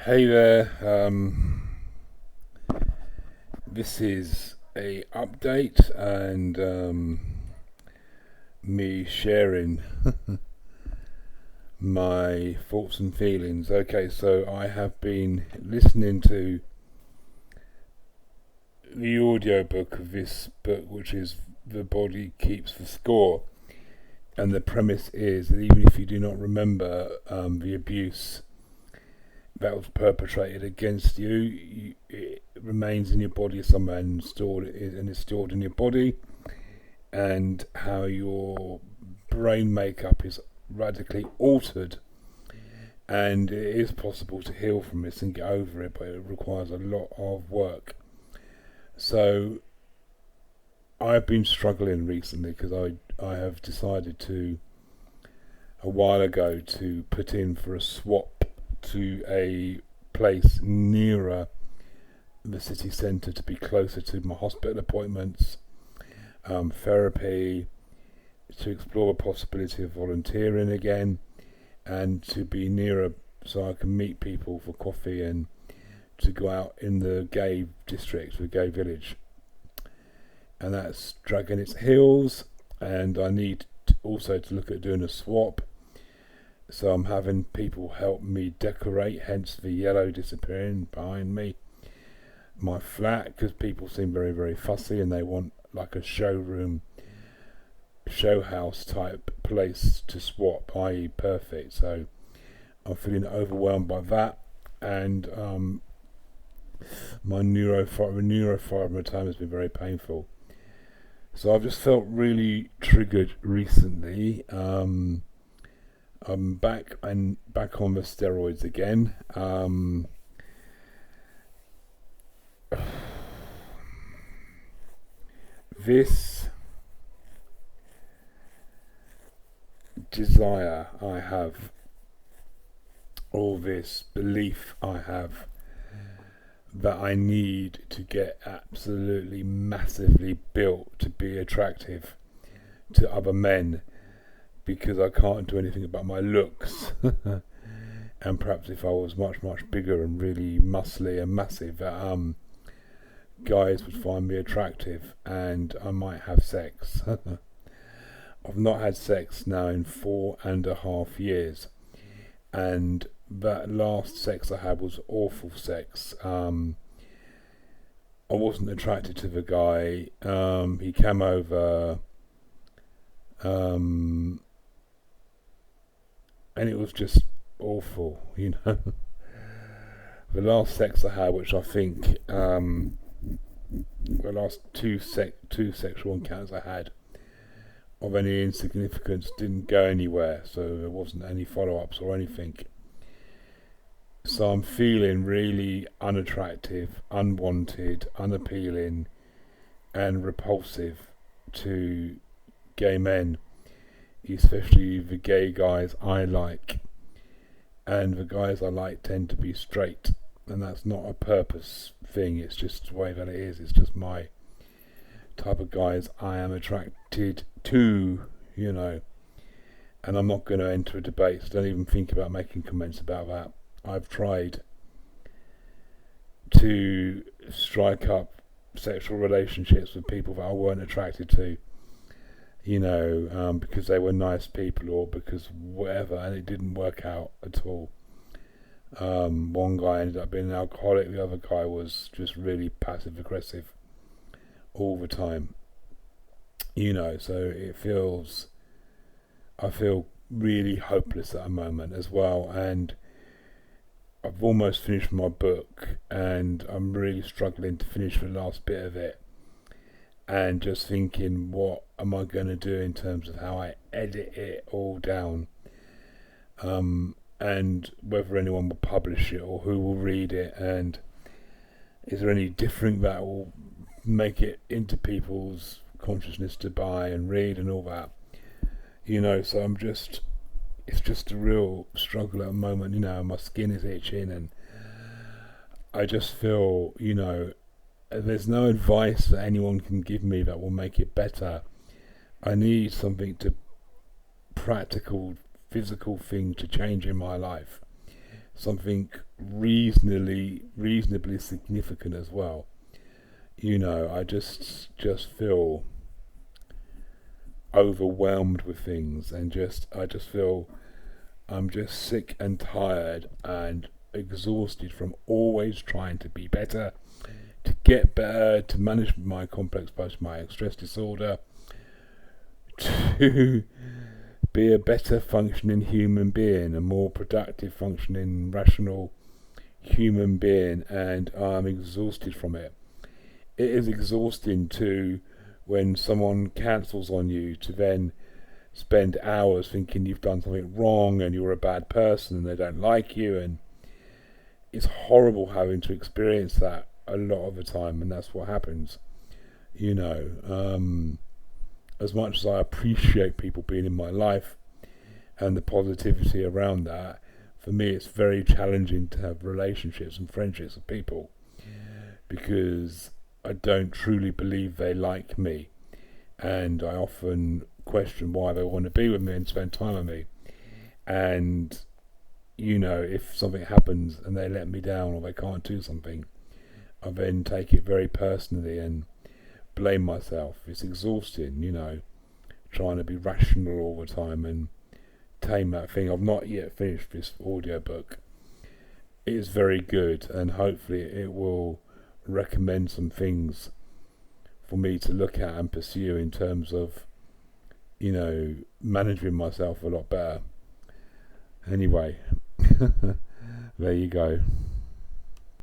Hey there, this is a update and me sharing my thoughts and feelings. Okay, so I have been listening to the audiobook of this book, which is The Body Keeps the Score. And the premise is that even if you do not remember the abuse that was perpetrated against you, it remains in your body somewhere and is stored in your body, and how your brain makeup is radically altered, and it is possible to heal from this and get over it, but it requires a lot of work. So I've been struggling recently because I have decided to a while ago to put in for a swap to a place nearer the city centre to be closer to my hospital appointments, therapy, to explore the possibility of volunteering again, and to be nearer so I can meet people for coffee and to go out in the gay district, the gay village. And that's dragging its heels, and I need also to look at doing a swap. So I'm having people help me decorate, hence the yellow disappearing behind me. My flat, because people seem very, very fussy and they want like a showroom, show house type place to swap, i.e. perfect. So I'm feeling overwhelmed by that, and my neurofibromatosis has been very painful. So I've just felt really triggered recently. I'm back on the steroids again. This desire I have, or this belief I have, that I need to get absolutely massively built to be attractive to other men, because I can't do anything about my looks. And perhaps if I was much, much bigger and really muscly and massive, guys would find me attractive and I might have sex. I've not had sex now in 4.5 years, and that last sex I had was awful sex. I wasn't attracted to the guy. He came over, and it was just awful. The last sex I had, which I think the last two sexual encounters I had of any insignificance, didn't go anywhere, so there wasn't any follow-ups or anything. So I'm feeling really unattractive, unwanted, unappealing, and repulsive to gay men, especially the gay guys I like. And the guys I like tend to be straight, and that's not a purpose thing, it's just the way that it is. It's just my type of guys I am attracted to. And I'm not going to enter a debate, so don't even think about making comments about that. I've tried to strike up sexual relationships with people that I weren't attracted to, because they were nice people or because whatever, and it didn't work out at all. One guy ended up being an alcoholic, the other guy was just really passive aggressive all the time. So I feel really hopeless at the moment as well, and I've almost finished my book and I'm really struggling to finish the last bit of it, and just thinking, what am I going to do in terms of how I edit it all down, and whether anyone will publish it or who will read it, and is there any different that will make it into people's consciousness to buy and read and all that. So it's just a real struggle at the moment. My skin is itching, and I just feel, there's no advice that anyone can give me that will make it better. I need something practical, physical thing to change in my life. Something reasonably significant as well. I just feel overwhelmed with things, and I just feel I'm just sick and tired and exhausted from always trying to be better, to get better, to manage my complex post-traumatic stress disorder, to be a better functioning human being, a more productive functioning rational human being, and I'm exhausted from it. It is exhausting to, when someone cancels on you, to then spend hours thinking you've done something wrong and you're a bad person and they don't like you, and it's horrible having to experience that a lot of the time, and that's what happens. As much as I appreciate people being in my life and the positivity around that, for me it's very challenging to have relationships and friendships with people because I don't truly believe they like me, and I often question why they want to be with me and spend time with me. And if something happens and they let me down or they can't do something, I then take it very personally and blame myself. It's exhausting, trying to be rational all the time and tame that thing. I've not yet finished this audiobook. It is very good, and hopefully it will recommend some things for me to look at and pursue in terms of managing myself a lot better. Anyway, there you go.